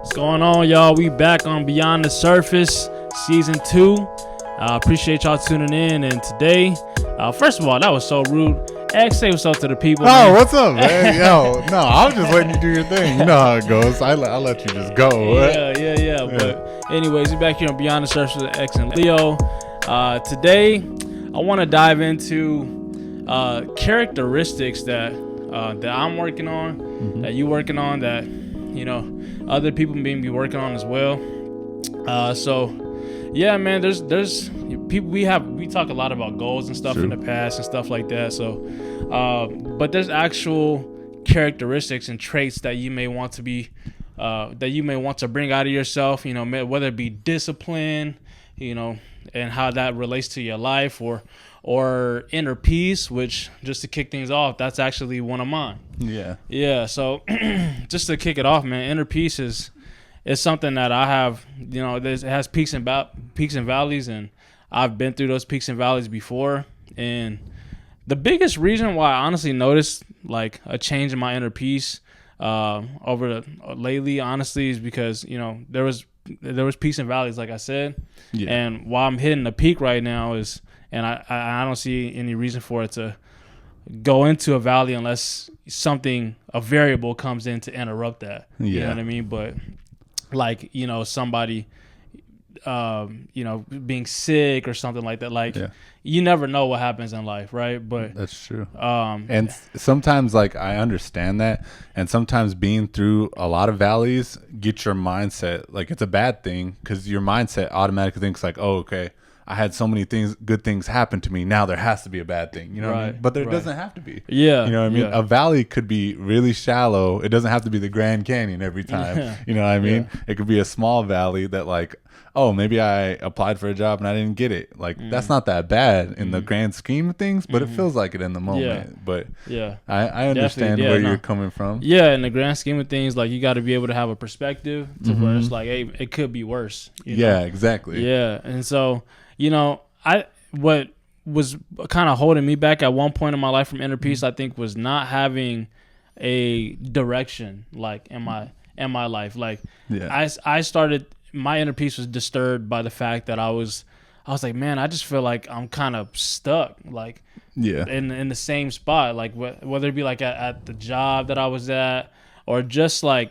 What's going on, y'all? We back on Beyond the Surface, Season 2. Appreciate y'all tuning in. And today, first of all, that was so rude. X, say what's up to the people. Oh, man. what's up, man? Yo, no, I was just letting you do your thing. You know how it goes. I'll let you just go. Yeah. But anyways, we're back here on Beyond the Surface with X and Leo. Today, I want to dive into characteristics that I'm working on, that you working on, that other people may be working on as well. So yeah, man, there's people we talk a lot about goals and stuff in the past and stuff like that. So but there's actual characteristics and traits that you may want to be bring out of yourself, whether it be discipline, and how that relates to your life, or inner peace, which, just to kick things off, that's actually one of mine. Yeah. So just to kick it off, man, inner peace is something that I have. It has peaks and valleys, and I've been through those peaks and valleys before. And the biggest reason why I honestly noticed like a change in my inner peace lately, honestly, is because there was peaks and valleys, like I said. And while I'm hitting the peak right now and I don't see any reason for it to go into a valley unless a variable comes in to interrupt that. You know what I mean? But like, somebody, being sick or something like that. You never know what happens in life, right? But that's true. And sometimes, like, I understand that, and sometimes being through a lot of valleys get your mindset, like, it's a bad thing, because your mindset automatically thinks like, oh, okay, I had so many good things happen to me, now there has to be a bad thing, what I mean? But there doesn't have to be. You know what I mean? A valley could be really shallow. It doesn't have to be the Grand Canyon every time. You know what I mean? It could be a small valley that, like, oh, maybe I applied for a job and I didn't get it. Like, that's not that bad in the grand scheme of things, but it feels like it in the moment. But I understand where you're coming from. Yeah, in the grand scheme of things, like, you got to be able to have a perspective to where it's like, hey, it could be worse. Yeah, exactly. Yeah, and so, what was kind of holding me back at one point in my life from inner peace, I think, was not having a direction, like, in my life. Like, I started. My inner peace was disturbed by the fact that I was like, man, I just feel like I'm kind of stuck, like, in the same spot, like, whether it be like at the job that I was at, or just like,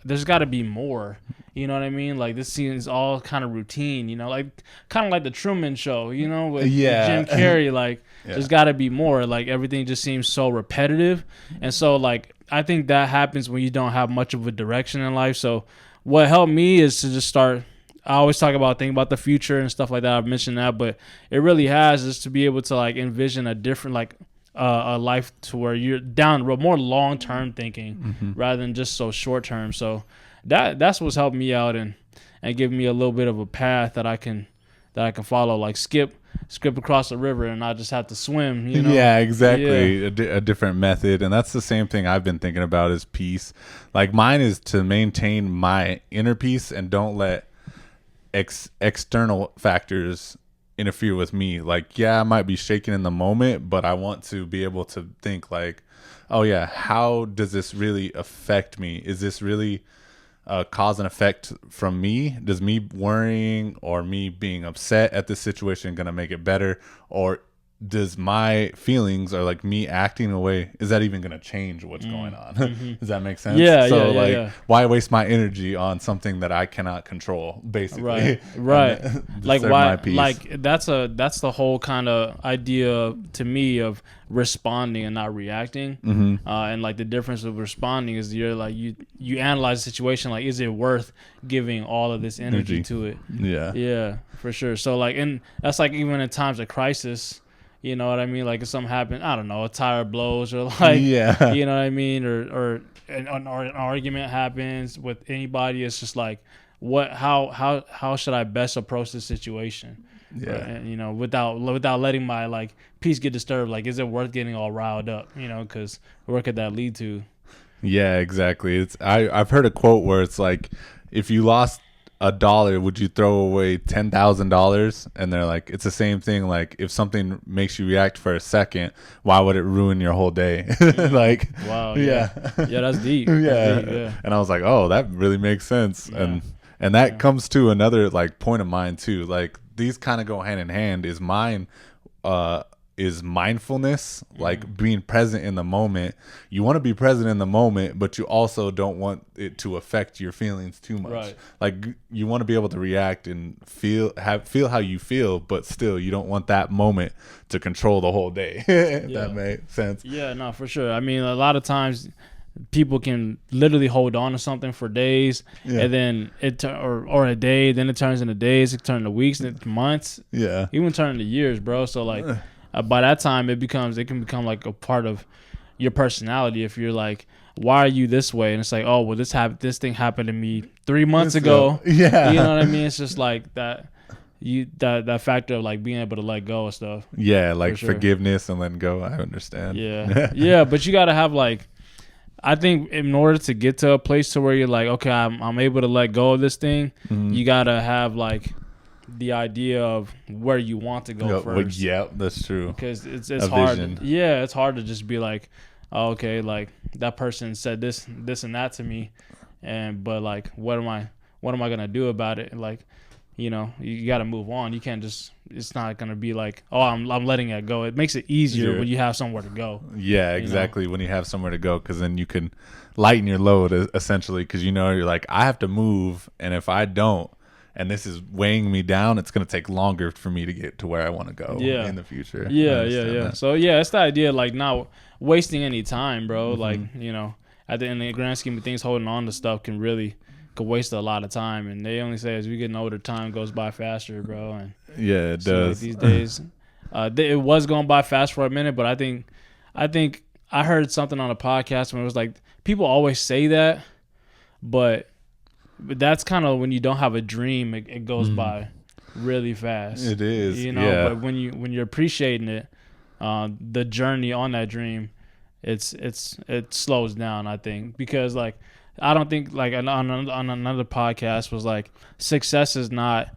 there's got to be more. You know what I mean? Like, this seems all kind of routine, like, kind of like the Truman Show, with Jim Carrey. Like, there's got to be more. Like, everything just seems so repetitive. And so, like, I think that happens when you don't have much of a direction in life. So what helped me is to just start. I always talk about thinking about the future and stuff like that. I've mentioned that, but it really has, is to be able to, like, envision a different, like, a life to where you're down the road, more long-term thinking rather than just so short-term. So that's what's helped me out and give me a little bit of a path that I can follow, like skip across the river and not just have to swim. Yeah, exactly. A different method. And that's the same thing I've been thinking about, is peace. Like, mine is to maintain my inner peace and don't let external factors interfere with me. Like, I might be shaking in the moment, but I want to be able to think like, oh yeah, how does this really affect me? Is this really cause and effect from me? Does me worrying or me being upset at this situation gonna make it better, or does my feelings, or like me acting away, is that even gonna change what's going on? Does that make sense? Why waste my energy on something that I cannot control, basically? Right. Like, why? Like, that's the whole kind of idea to me of responding and not reacting. And like, the difference of responding is you're like, you analyze the situation, like, is it worth giving all of this energy to it? Yeah, for sure. So, like, and that's like, even in times of crisis, you know what I mean? Like, if something happened, I don't know, a tire blows, or like, you know what I mean? Or an argument happens with anybody. It's just like, how should I best approach this situation? Without letting my, like, peace get disturbed. Like, is it worth getting all riled up? Because where could that lead to? Yeah, exactly. I've heard a quote where it's like, if you lost $1, would you throw away $10,000? And they're like, it's the same thing. Like, if something makes you react for a second, why would it ruin your whole day? Like, wow, yeah, that's deep. yeah. That's deep, yeah. And I was like, oh, that really makes sense. Yeah. And that comes to another like point of mine too. Like, these kind of go hand in hand. Is mindfulness, like being present in the moment. You want to be present in the moment, but you also don't want it to affect your feelings too much. Right. Like, you want to be able to react and feel how you feel, but still you don't want that moment to control the whole day. If that makes sense. Yeah, no, for sure. I mean, a lot of times people can literally hold on to something for days, and then or a day, then it turns into days, it turns into weeks, and months, even turn into years, bro. So like by that time it can become like a part of your personality. If you're like, why are you this way? And it's like, oh well, this thing happened to me 3 months ago. You know what I mean? It's just like that factor of like being able to let go of stuff. Yeah, like forgiveness and letting go. I understand. Yeah, but you gotta have like, I think in order to get to a place to where you're like, okay, I'm able to let go of this thing, you gotta have like the idea of where you want to go first. Yeah, that's true. Because it's hard. Vision. Yeah, it's hard to just be like, oh, okay, like that person said this and that to me, but like, what am I gonna do about it? Like, you know, you got to move on. You can't just. It's not gonna be like, oh, I'm letting it go. It makes it easier when you have somewhere to go. Yeah, exactly. When you have somewhere to go, because then you can lighten your load essentially. Because you're like, I have to move, and if I don't, and this is weighing me down, it's gonna take longer for me to get to where I want to go in the future. Yeah. That. So it's the idea of like not wasting any time, bro. Like, you know, in the grand scheme of things, holding on to stuff can waste a lot of time. And they only say as we get older, time goes by faster, bro. And it does. Like these days, it was going by fast for a minute, but I think I heard something on a podcast when it was like, people always say that, but that's kind of when you don't have a dream, it goes by really fast. It is, you know. But when you're appreciating it, the journey on that dream, it slows down. I think because like, I don't think like on another podcast was like, success is not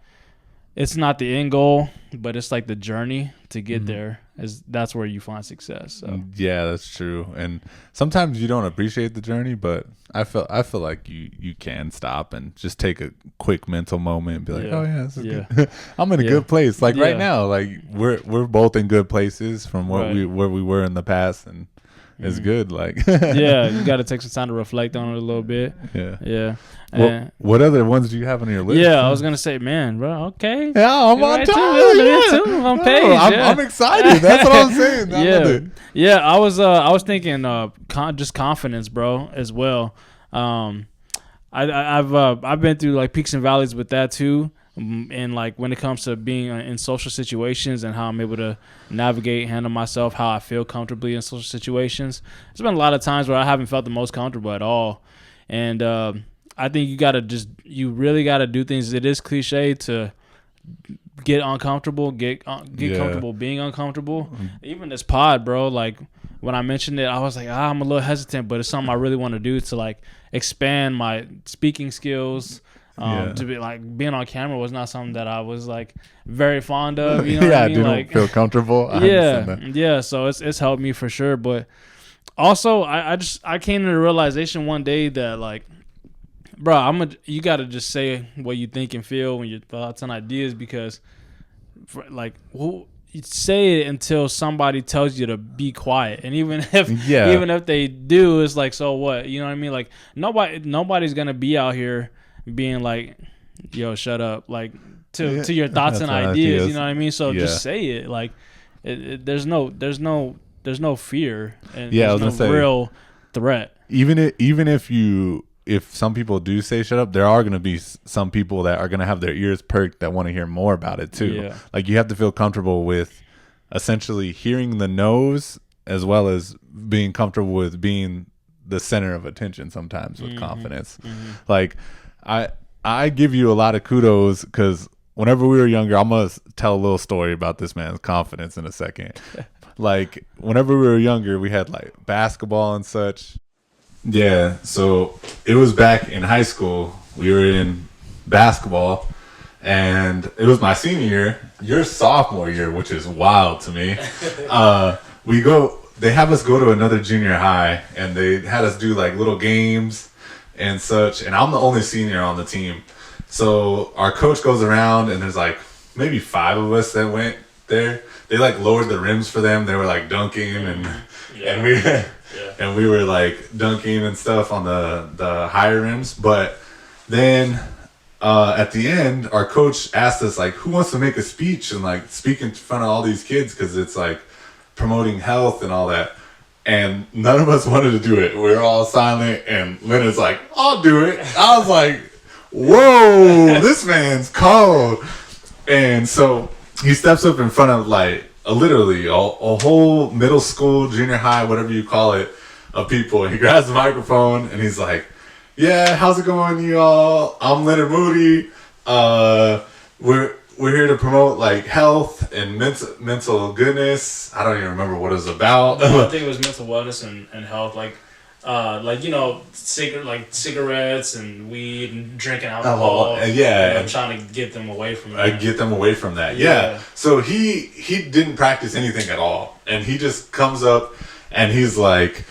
the end goal, but it's like the journey to get there. That's where you find success. So yeah, that's true. And sometimes you don't appreciate the journey, but I feel like you can stop and just take a quick mental moment and be like, oh yeah, this is good. I'm in a good place. Like right now, like we're both in good places from where we were in the past, and it's good. Like you got to take some time to reflect on it a little bit. What other ones do you have on your list? I was gonna say, man, bro. Okay. Yeah, I'm on top. I'm on page. I'm excited. That's what I'm saying. I was thinking just confidence, bro, as well. I've been through like peaks and valleys with that too. And like when it comes to being in social situations and how I'm able to navigate, handle myself, how I feel comfortably in social situations, there's been a lot of times where I haven't felt the most comfortable at all. And I think you really got to do things. It is cliche to get uncomfortable, get comfortable being uncomfortable. Even this pod, bro, like when I mentioned it, I was like, I'm a little hesitant, but it's something I really want to do to like expand my speaking skills. To be like being on camera was not something that I was like very fond of. You know what I mean? Like, feel comfortable. So it's helped me for sure. But also, I came to the realization one day that like, bro, you got to just say what you think and feel when your thoughts and ideas, because you say it until somebody tells you to be quiet, and even if they do, it's like, so what? You know what I mean? Like nobody's gonna be out here being like, yo, shut up, like to your thoughts and ideas. You know what I mean? So just say it. Like there's no fear, and there's no real threat. Even if some people do say shut up, there are going to be some people that are going to have their ears perked that want to hear more about it too. Like you have to feel comfortable with essentially hearing the no's as well as being comfortable with being the center of attention sometimes with confidence. Like I give you a lot of kudos because whenever we were younger, I'm going to tell a little story about this man's confidence in a second. Like whenever we were younger, we had like basketball and such. Yeah, so it was back in high school. We were in basketball, and it was my senior year, your sophomore year, which is wild to me. They have us go to another junior high, and they had us do like little games and such, and I'm the only senior on the team. So our coach goes around, and there's like maybe 5 of us that went there. They like lowered the rims for them. They were like dunking, and we were like dunking and stuff on the higher rims. But then at the end, our coach asked us like, who wants to make a speech and like speak in front of all these kids, because it's like promoting health and all that. And none of us wanted to do it. We were all silent, and Leonard's like, I'll do it. I was like, whoa, this man's cold. And so he steps up in front of like literally a whole middle school, junior high, whatever you call it, of people. And he grabs the microphone and he's like, yeah, how's it going, you all? I'm Leonard Moody. We're here to promote like health and mental goodness. I don't even remember what it was about. I think it was mental wellness and health, like cigarettes and weed and drinking alcohol. Yeah, and trying to get them away from that. Get them away from that. Yeah. So he didn't practice anything at all, and he just comes up and he's like,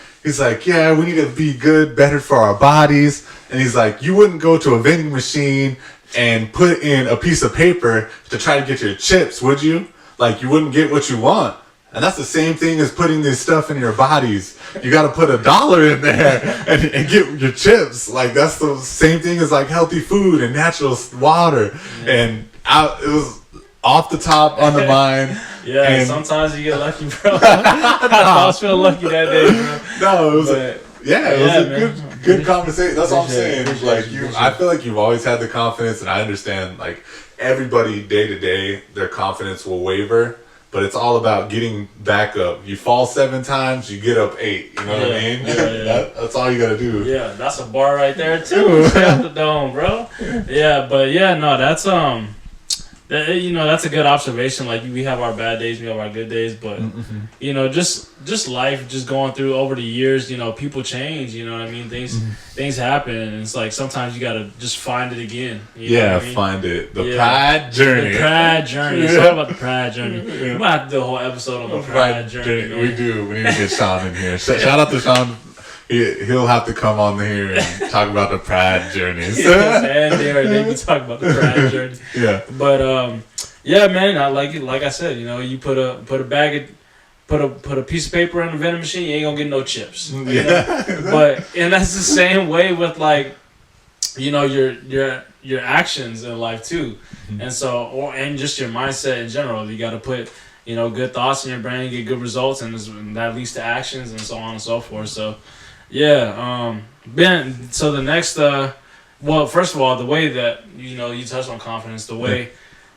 yeah, we need to be better for our bodies. And he's like, you wouldn't go to a vending machine and put in a piece of paper to try to get your chips, would you? Like, you wouldn't get what you want. And that's the same thing as putting this stuff in your bodies. You got to put $1 in there and get your chips. Like, that's the same thing as like healthy food and natural water. And it was off the top on the mind. Yeah, and sometimes you get lucky, bro. I was feeling lucky that day, bro. No, it was it was a good conversation. That's what I'm saying. Like I feel like you've always had the confidence, and I understand like everybody day to day, their confidence will waver, but it's all about getting back up. You fall 7 times, you get up 8. You know what I mean? That's all you gotta do. Yeah, that's a bar right there too. Straight out the dome, bro. Yeah, but that's that's a good observation. Like, we have our bad days, we have our good days, but just life, just going through over the years, people change. You know what I mean? Things happen, and it's like sometimes you gotta just find it again. You know what I mean? Find it. The pride journey. The pride journey. It's all about the pride journey. We might have to do a whole episode on the pride journey. We do. We need to get Sean in here. Shout out to Sean. He'll have to come on here and talk about the pride journeys. And they be talking about the pride journey. Yeah. But man, I like it. Like I said, you put a piece of paper in the vending machine, you ain't gonna get no chips. And that's the same way with like, your actions in life too. And so, and just your mindset in general. You got to put good thoughts in your brain, get good results, and that leads to actions, and so on and so forth. So. Yeah, Ben, so the next, first of all, the way that, you touched on confidence, the way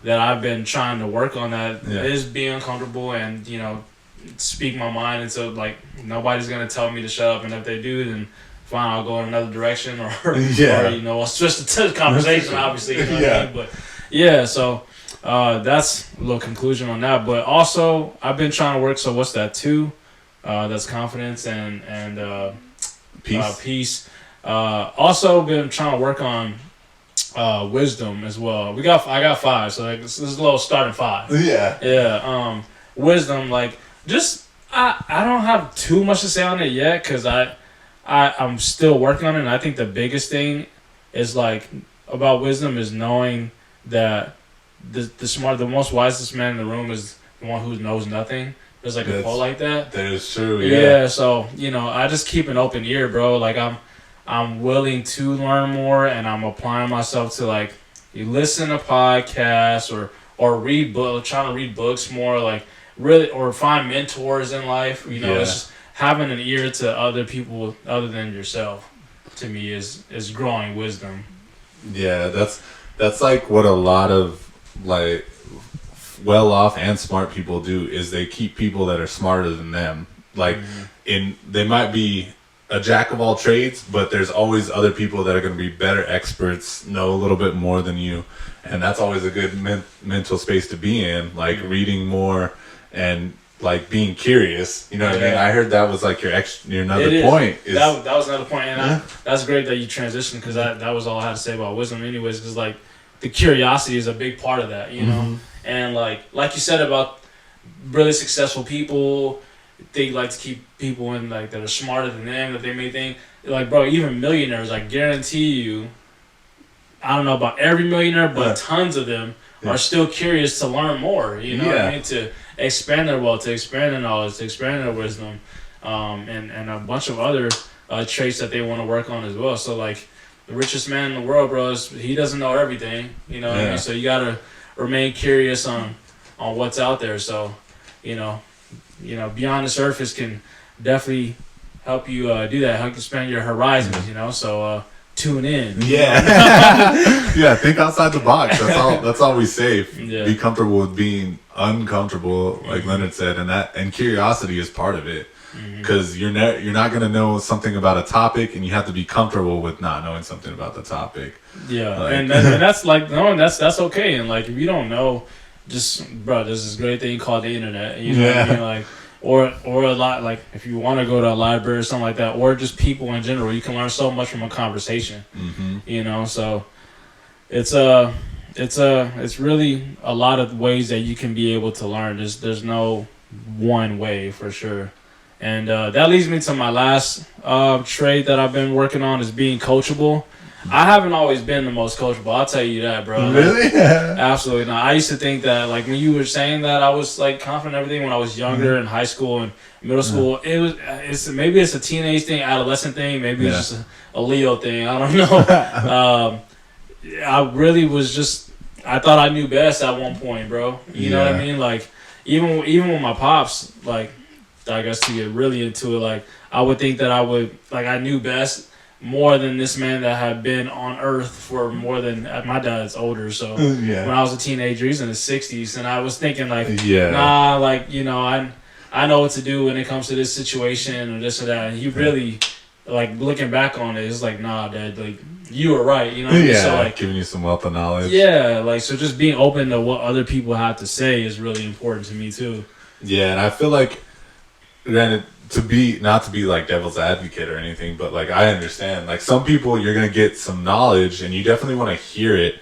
that I've been trying to work on that is being uncomfortable and, speak my mind. And so, like, nobody's going to tell me to shut up. And if they do, then fine, I'll go in another direction or I'll switch the conversation, obviously. What I mean? But, so that's a little conclusion on that. But also, I've been trying to work, so what's that, 2? That's confidence and peace. Also been trying to work on wisdom as well. I got 5, so like, this is a little starting 5. Wisdom, like, just I don't have too much to say on it yet, because I'm still working on it. And I think the biggest thing is like about wisdom is knowing that the most wisest man in the room is the one who knows nothing. There's like a quote like that. That is true. Yeah. So I just keep an open ear, bro. Like I'm willing to learn more, and I'm applying myself to like you listen to podcasts or read books, trying to read books more, like really, or find mentors in life. It's just having an ear to other people other than yourself. To me, is growing wisdom. Yeah, that's like what a lot of like well-off and smart people do, is they keep people that are smarter than them. Like, they might be a jack of all trades, but there's always other people that are going to be better experts, know a little bit more than you, and that's always a good mental space to be in. Like reading more and like being curious. You know what I mean? I heard that was like your another It point. Is. That was another point, and that's great that you transitioned, because that was all I had to say about wisdom, anyways. Because like the curiosity is a big part of that, you know. And like you said about really successful people, they like to keep people in like that are smarter than them, that they may think like, bro, even millionaires, I guarantee you, I don't know about every millionaire, but tons of them are still curious to learn more. You know what I mean? To expand their wealth, to expand their knowledge, to expand their wisdom, and a bunch of other traits that they want to work on as well. So like the richest man in the world, bro, he doesn't know everything. You know what I mean? So you gotta remain curious on what's out there. So you know, beyond the surface can definitely help you do that. Help you expand your horizons. You know, so. Tune in. Yeah. Yeah, think outside the box. That's all we say. Be comfortable with being uncomfortable, like Leonard said, and curiosity is part of it. Because you're not going to know something about a topic, and you have to be comfortable with not knowing something about the topic. Yeah, like, and that's like, no, that's okay. And like, if you don't know, just, bro, there's this great thing called the internet. You know what I mean? Like, or a lot, like if you want to go to a library or something like that, or just people in general, you can learn so much from a conversation. You know, so it's really a lot of ways that you can be able to learn. There's no one way for sure. And that leads me to my last trait that I've been working on, is being coachable. I haven't always been the most coachable, I'll tell you that, bro. Really? Like, absolutely not. I used to think that, like, when you were saying that, I was like confident in everything when I was younger in high school and middle school. Maybe it's a teenage thing, adolescent thing, maybe it's just a Leo thing. I don't know. I really was just, I thought I knew best at one point, bro. You know what I mean? Like, even with my pops, like, I guess to get really into it, like, I would think that I knew best more than this man that had been on earth for more than, my dad's older, so when I was a teenager, he's in his 60s, and I was thinking like, nah, like, you know, I know what to do when it comes to this situation or this or that, and he really, like, looking back on it, it's like, nah, Dad, like, you were right, you know what I mean? So, like, giving you some wealth of knowledge. Yeah, like, so just being open to what other people have to say is really important to me too. Yeah, and I feel like, granted, not to be like devil's advocate or anything, but like I understand, like some people you're gonna get some knowledge and you definitely want to hear it,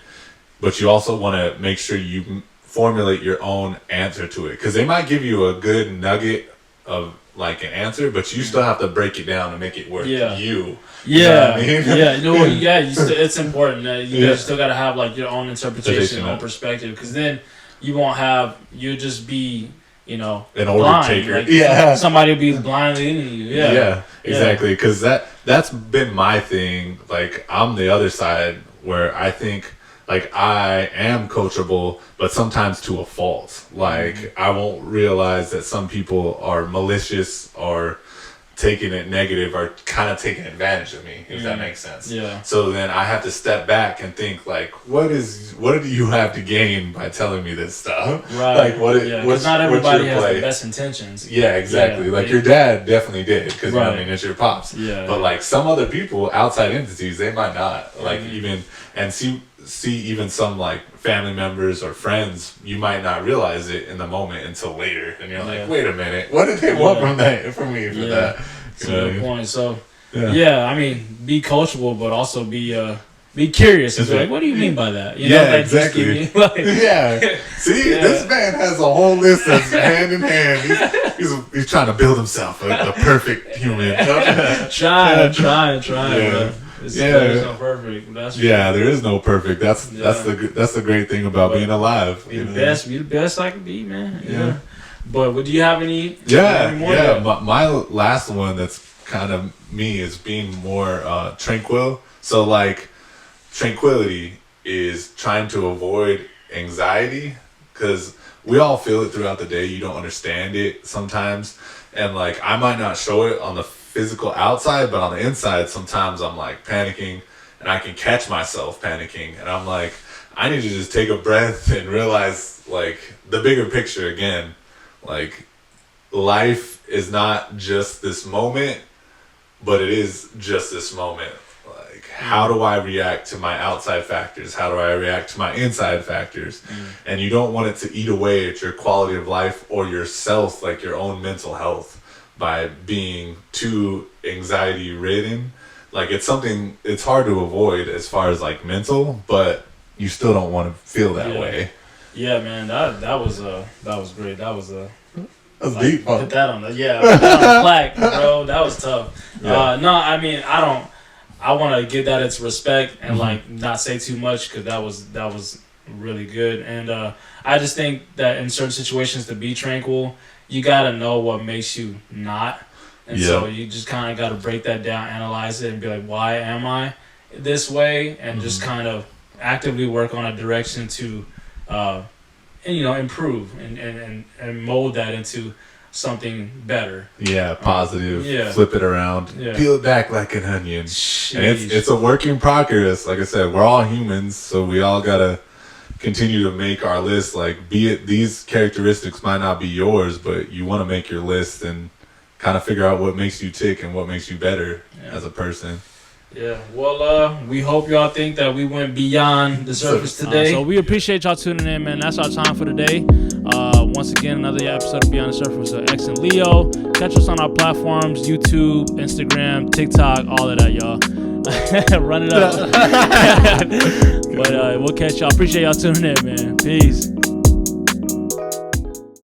but you also want to make sure you formulate your own answer to it, because they might give you a good nugget of like an answer, but you still have to break it down and make it work. You know what I mean? It's important that you guys still gotta have like your own interpretation, your own perspective, because then you'll just be, you know, an order taker. Like, somebody will be blindly into you. Yeah, exactly. Because that's been my thing. Like, I'm the other side where I think like I am coachable, but sometimes to a fault. Like, I won't realize that some people are malicious or taking it negative or kind of taking advantage of me, if that makes sense. Yeah. So then I have to step back and think, like, what do you have to gain by telling me this stuff? Right. Like, because not everybody has the best intentions. Yeah, exactly. Like, your dad definitely did, because, you know what I mean, it's your pops. Yeah. But, like, some other people, outside entities, they might not. Like, even, and see even some, like, family members or friends, you might not realize it in the moment until later. And you're like, wait a minute, what did they want from that, from me for that? That's a good point. So, I mean, be coachable, but also be curious. It's like, what do you mean by that? You know, like, exactly. See, this man has a whole list that's hand in hand. He's trying to build himself a perfect human. Trying, bro. There's no perfect. That's there is no perfect. That's the great thing about being alive. Be the best I can be, man. Yeah. But do you have any? My last one that's kind of me is being more tranquil. So like, tranquility is trying to avoid anxiety, because we all feel it throughout the day. You don't understand it sometimes, and like I might not show it on the physical outside, but on the inside, sometimes I'm like panicking, and I can catch myself panicking, and I'm like, I need to just take a breath and realize like the bigger picture again. Like, life is not just this moment, but it is just this moment. like, how do I react to my outside factors? How do I react to my inside factors? And you don't want it to eat away at your quality of life or yourself, like your own mental health, by being too anxiety ridden. Like, it's something, it's hard to avoid as far as like mental, but you still don't want to feel that way. Yeah, man, that was great. That was That's deep. Put that on the put that on the plaque, bro. That was tough. Yeah. No, I mean, I want to give that its respect and like not say too much, because that was really good. And I just think that in certain situations, to be tranquil, you gotta know what makes you not. And so you just kind of got to break that down, analyze it, and be like, why am I this way? And just kind of actively work on a direction to, improve and mold that into something better. Yeah, positive. Flip it around. Peel it back like an onion. Sheesh. And it's a work in progress. Like I said, we're all humans, so we all got to continue to make our list. Like, be it these characteristics might not be yours, but you want to make your list and kind of figure out what makes you tick and what makes you better as a person. Yeah. Well, we hope y'all think that we went beyond the surface today. So we appreciate y'all tuning in, man. That's our time for today. Once again, another episode of Beyond the Surface with X and Leo. Catch us on our platforms: YouTube, Instagram, TikTok, all of that, y'all. Run it up. But we'll catch y'all. Appreciate y'all tuning in, man. Peace.